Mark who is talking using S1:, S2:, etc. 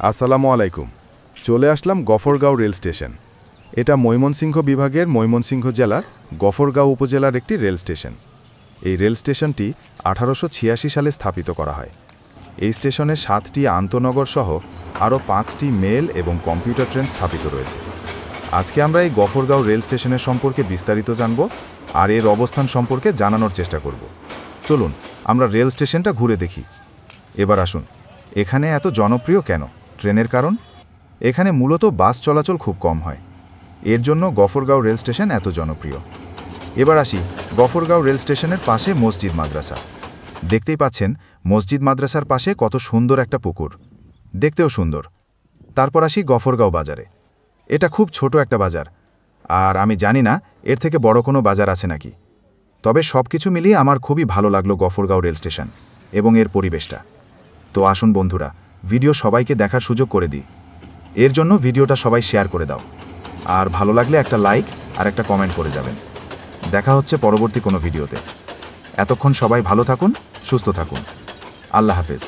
S1: আসসালামু আলাইকুম। চলে আসলাম গফরগাঁও রেল স্টেশন। এটা ময়মনসিংহ বিভাগের ময়মনসিংহ জেলার গফরগাঁও উপজেলার একটি রেল স্টেশন। এই রেল স্টেশনটি 1886 সালে স্থাপিত করা হয়। এই স্টেশনে 7টি আন্তনগর সহ আরও 5টি মেল এবং কম্পিউটার ট্রেন স্থাপিত রয়েছে। আজকে আমরা এই গফরগাঁও রেল স্টেশনের সম্পর্কে বিস্তারিত জানব আর এর অবস্থান সম্পর্কে জানানোর চেষ্টা করব। চলুন আমরা রেল স্টেশনটা ঘুরে দেখি। এবার আসুন, এখানে এত জনপ্রিয় কেন? ট্রেনের কারণ? এখানে মূলত বাস চলাচল খুব কম হয়, এর জন্য গফরগাঁও রেল স্টেশন এত জনপ্রিয়। এবার আসি গফরগাঁও রেল স্টেশনের পাশে মসজিদ মাদ্রাসা। দেখতেই পাচ্ছেন মসজিদ মাদ্রাসার পাশে কত সুন্দর একটা পুকুর, দেখতেও সুন্দর। তারপর আসি গফরগাঁও বাজারে। এটা খুব ছোট একটা বাজার, আর আমি জানি না এর থেকে বড় কোনো বাজার আছে নাকি। তবে সব কিছু মিলিয়ে আমার খুবই ভালো লাগলো গফরগাঁও রেল স্টেশন এবং এর পরিবেশটা। তো আসুন বন্ধুরা, ভিডিও সবাইকে দেখার সুযোগ করে দিই। এর জন্য ভিডিওটা সবাই শেয়ার করে দাও, আর ভালো লাগলে একটা লাইক আর একটা কমেন্ট করে যাবেন। দেখা হচ্ছে পরবর্তী কোনো ভিডিওতে। এতক্ষণ সবাই ভালো থাকুন, সুস্থ থাকুন। আল্লাহ হাফেজ।